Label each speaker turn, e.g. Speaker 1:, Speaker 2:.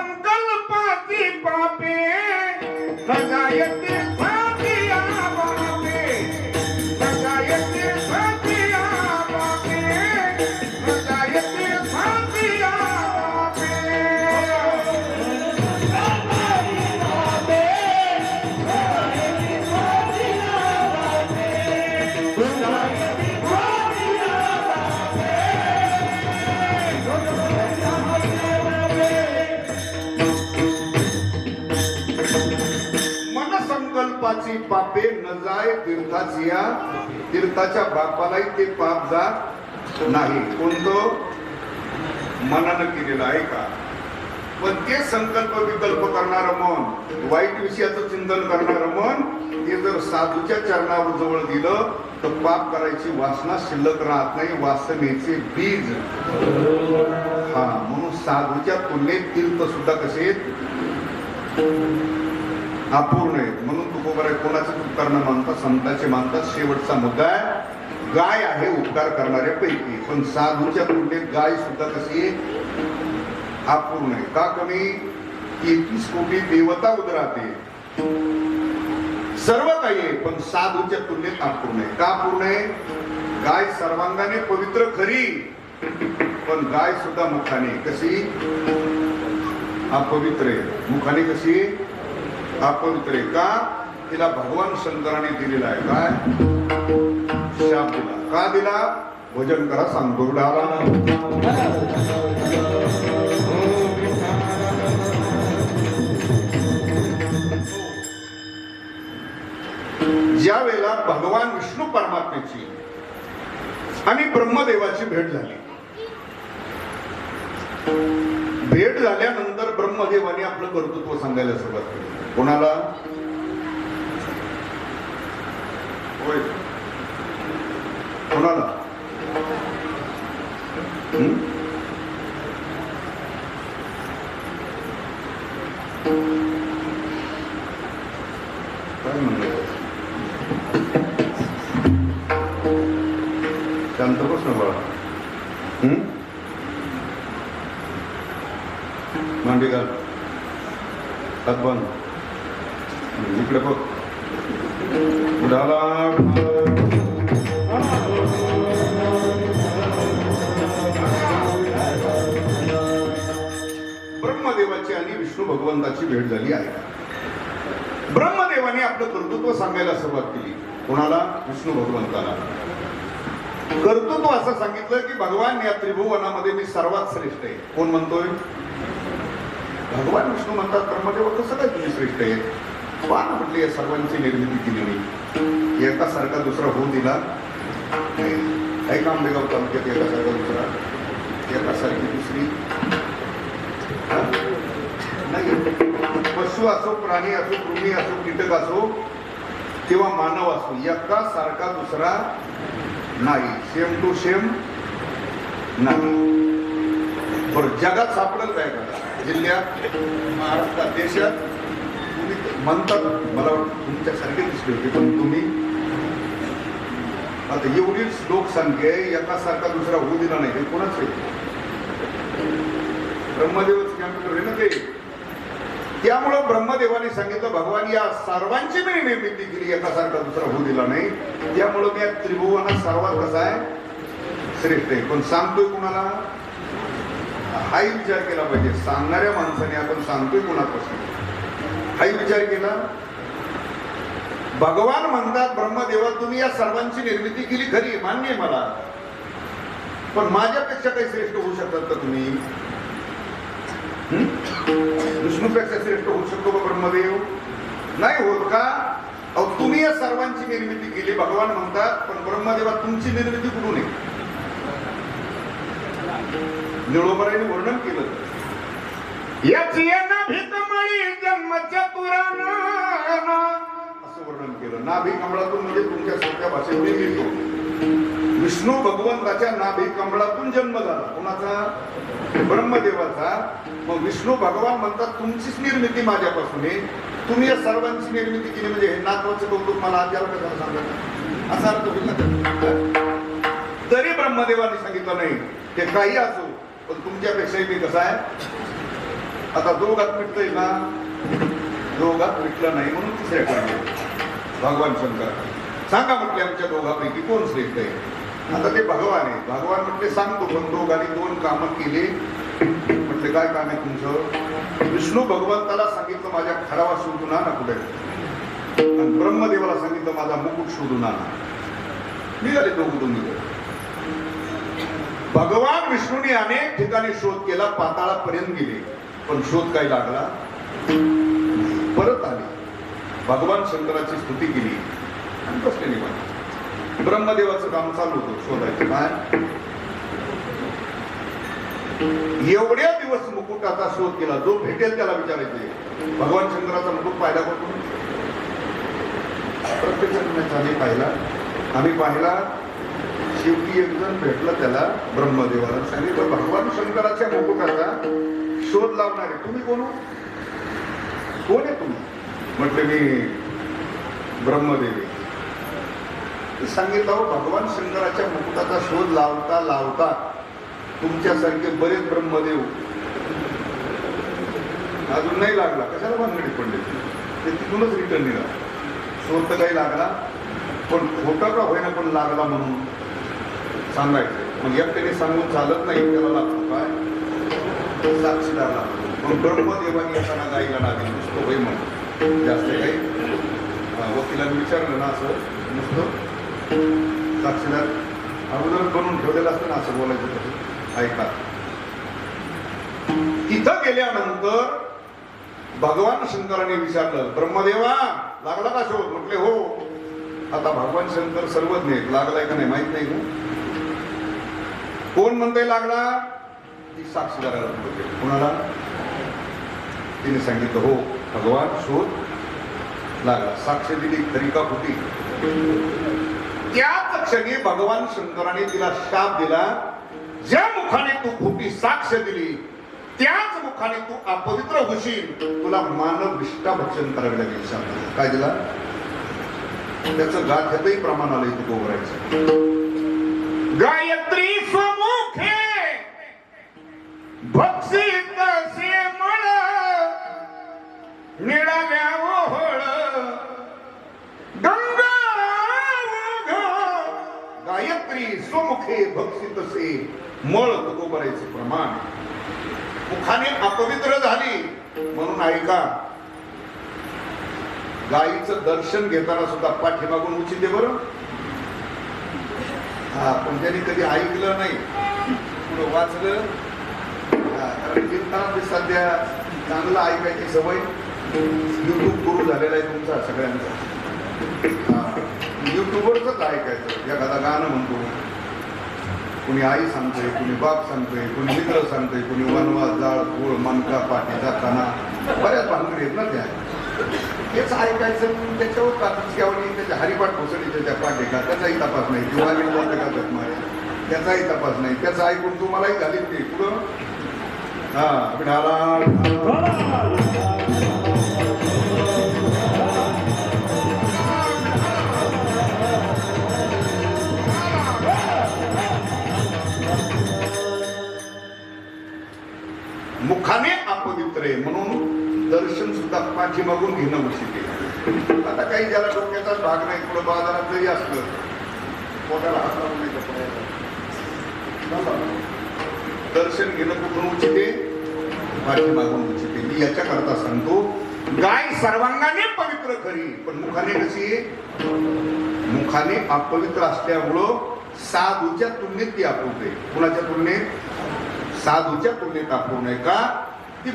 Speaker 1: संकल्पाची पापे सजायते साथिया बापे सजायते साथिया बापे सजायते साथिया संकल्पाची पापे न जाय तीर्थाची या तीर्थाच्या बापालाही ते पाप जात नाही. कोणतं मनानं केलेलं आहे का? पण ते संकल्प विकल्प करणारं मन, वाईट विषयाचं चिंतन करणारं मन, ते जर साधूच्या चरणावर जवळ दिलं तर पाप करायची वासना शिल्लक राहत नाही, वासनेचे बीज. हा, म्हणून साधूच्या तुलनेत तीर्थ सुद्धा कसे अपूर्ण आहेत. म्हणून तुकोबाराय कोणाचे उपकार न मानता संतांचे मानतात. शेवटचा मुद्दा आहे, गाय आहे उपकार करणाऱ्या पैकी, पण साधूच्या तुलनेत गाय सुद्धा कशी अपूर्ण आहे. का कमी? 31 कोटी देवता उदराते, सर्व काही आहे, पण साधूच्या तुलनेत अपूर्ण आहे. का अपूर्ण आहे? गाय सर्वांगाने पवित्र खरी, पण गाय सुद्धा मुखाने कशी अपवित्र आहे. मुखाने कशी अपवित्र आहे. का? तिला भगवान शंकराने दिलेला आहे काय शाप दिला. का दिला? भजन करा सांगतो डाला. ज्या वेळेला भगवान विष्णू परमात्म्याची आणि ब्रह्मदेवाची भेट झाली, भेट झाल्यानंतर ब्रह्मदेवाने आपलं कर्तृत्व सांगायला सुरुवात केली. कोणाला? होय, कोणाला? काय म्हणलं? शांत बस ना बाळा. मांडी घाल, हात बांध, इकडे बघ. ब्रह्मदेवाची आणि विष्णू भगवंताची भेट झाली आहे. ब्रह्मदेवाने आपलं कर्तृत्व सांगायला सुरुवात केली. कोणाला? विष्णू भगवंताला. कर्तृत्व असं सांगितलं की भगवान या त्रिभुवनामध्ये मी सर्वात श्रेष्ठ आहे. कोण म्हणतोय? भगवान विष्णू म्हणतात ब्रह्मदेव कसं काय तुम्ही श्रेष्ठ आहे? वान म्हटले या सर्वांची निर्मिती केली मी, एका सारखा दुसरा होऊ दिला नाही. काम बेगाव तालुक्यात एका सारखा दुसरा, एका सारखी दुसरी नाही. पशु असो, प्राणी असो, कृमी असो, कीटक असो किंवा मानव असो, एका सारखा दुसरा नाही. सेम टू सेम नाही. बरं, जगात सापडेल काय का? जिल्ह्यात, महाराष्ट्रात, देशात तुम्ही म्हणतात मला तुमच्यासारखे दिसले होते, पण तुम्ही आता एवढीच लोकसंख्या आहे, एकासारखा दुसरा होऊ दिला नाही. हे कोणाच आहे? ब्रह्मदेवच कॅम्प्युटर आहे ना ते. त्यामुळं ब्रह्मदेवाने सांगितलं भगवान या सर्वांची मी निर्मिती केली, एकासारखा दुसरा होऊ दिला नाही. त्यामुळं मी या त्रिभुवनात सर्वात कसा आहे श्रेष्ठ आहे. पण सांगतोय कुणाला? हाही विचार केला पाहिजे. सांगणाऱ्या माणसाने आपण सांगतोय कोणापासून हाही विचार केला. भगवान म्हणतात ब्रह्मदेवा तुम्ही या सर्वांची निर्मिती केली खरी, मान्य आहे मला, पण माझ्यापेक्षा काही श्रेष्ठ होऊ शकतात का तुम्ही? विष्णूपेक्षा श्रेष्ठ होऊ शकतो का ब्रह्मदेव? नाही होत का? अहो तुम्ही या सर्वांची निर्मिती केली भगवान म्हणतात, पण ब्रह्मदेवा तुमची निर्मिती कुठून आहे? निळोबराने वर्णन केलं. याची नाभी कमळी जन्म चतुराना असं वर्णन केलं. नाभी कमळातून म्हणजे तुमच्या सोप्या भाषेत मी लिहितो, विष्णू भगवंताच्या नाभी कमळातून जन्म झाला. कोणाचा? ब्रह्मदेवाचा. मग विष्णू भगवान म्हणतात तुमचीच निर्मिती माझ्यापासून आहे, तुम्ही या सर्वांची निर्मिती केली, म्हणजे हे नातवाचं कौतुक मला आज्याला कशाला सांगत असा अर्थ होईल ना. तरी ब्रह्मदेवाने सांगितलं नाही ते काही असो, पण तुमच्यापेक्षाही मी कसा आहे आता दोघात मिटतंय ना, दोघात मिटलं नाही म्हणून तिसऱ्याकडे गेले भगवान शंकर. सांगा म्हटले आमच्या दोघांपैकी कोण श्रेष्ठ आहे. आता ते भगवान आहे. भगवान म्हटले सांगतो, पण दोघांनी 2 कामं केली. म्हटले काय काम आहे तुमचं. विष्णू भगवंताला सांगितलं माझ्या खरावा शोधून आणा कुठे, आणि ब्रह्मदेवाला सांगितलं माझा मुकुट शोधून आणा. निघाले दोघं निघाले. भगवान विष्णूने अनेक ठिकाणी शोध केला, पाताळापर्यंत गेले, पण शोध काय लागला. परत आले, भगवान शंकराची स्तुती केली आणि बसले निवांत. ब्रह्मदेवाचं काम चालू होतं शोधायचं. काय एवढ्या दिवस मुकुटाचा शोध केला, जो भेटेल त्याला विचारायचे भगवान शंकराचा मुकुट पाहिला कोण. प्रत्यक्ष आम्ही पाहिला. शेवटी एक जण भेटला त्याला, ब्रह्मदेवाला सांगितलं भगवान शंकराच्या मुकुटाचा शोध लावणारे तुम्ही कोण आहे तुम्ही. म्हटले मी ब्रह्मदेव. सांगितलं भगवान शंकराच्या मुकुटाचा शोध लावता लावता तुमच्यासारखे बरेच ब्रह्मदेव अजून नाही लागला, कशाला भानगडीत पडले ते तिथूनच रिटर्न निघाला. शोध तर काही लागला, पण खोटा का होईना पण लागला म्हणून सांगायचं. मग एकट्याने सांगून चालत नाही, त्याला लागतो काय साक्षीदार लागतो. मग ब्रह्मदेवानी येताना गाईला लागेल नुसतं होई म्हणून जास्त काही वकिलांनी विचारलं ना असं नुसतं साक्षीदार अगोदर बनवून ठेवलेलं असतं ना असं बोलायचं. तसं ऐका. तिथं गेल्यानंतर भगवान शंकराने विचारलं ब्रह्मदेवा लागला का शोध. म्हटले हो. आता भगवान शंकर सर्वज्ञ आहेत, लागलाय का नाही माहित नाही ना. कोण म्हणतंय लागला. ती साक्षीदाराला बोलते. कोणाला. तिने सांगितलं हो भगवान शोध लागला. साक्ष दिली खरी का खोटी. त्याच क्षणी भगवान शंकराने तिला शाप दिला. ज्या मुखाने तू खोटी साक्ष दिली त्याच मुखाने तू अपवित्र होशील, तुला मानव विष्ठा भक्षण करावे लागेल. शाप काय दिला. त्याचं गाथ्यातही प्रमाण आलंय तू गोवरायचं. गायत्री स्वमुखे भक्षित से मळ निळाल्या ओहळ गंगा गायत्री स्वमुखे भक्षित से मळ तू गोवरायचं प्रमाण. मुखाने अपवित्र झाली म्हणून ऐका. गायीचं दर्शन घेताना सुद्धा पाठीमागून उचित आहे बरं. हा पण त्यांनी कधी ऐकलं नाही, पुढं वाचलं. कारण कीर्तनात सध्या चांगलं ऐकायची सवय युट्यूब गुरु झालेला आहे तुमचा सगळ्यांचा. युट्यूबवरच ऐकायचं. एखादा गाणं म्हणतो, कुणी आई सांगतोय, कुणी बाप सांगतोय, कुणी मित्र सांगतोय, कुणी वनवास जाळ गोळ मनका पाठीचा काना, बऱ्याच भानगडी आहेत ना त्या. हेच ऐकायचं. त्याच्यावर कातचक्यावणी त्याच्या हरिपाठ कोसळी त्याच्या पाठीका त्याचाही तपास नाही. किंवा त्याचाही तपास नाही. त्याचं ऐकून तुम्हालाही झाली ते पुढं. हा मुखाने अपवित्र आहे म्हणून दर्शन सुद्धा पाठीमागून घेणं उचित आहे. आता काही ज्याला डोक्याचा भाग नाही, पुढे बाजारात जरी असलं पोटाला हात लावून नाही कपड्याचा दर्शन घेणं कुठून उचित आहे. पाठीमागून उचित आहे. मी याच्याकरता सांगतो गाय सर्वांगाने पवित्र खरी, पण मुखाने कशी आहे. मुखाने अपवित्र असल्यामुळं साधूच्या तुलनेत ती अपूर्ण आहे. कुणाच्या तुलनेत. साधूच्या तुलनेत अपूर्ण आहे. का ती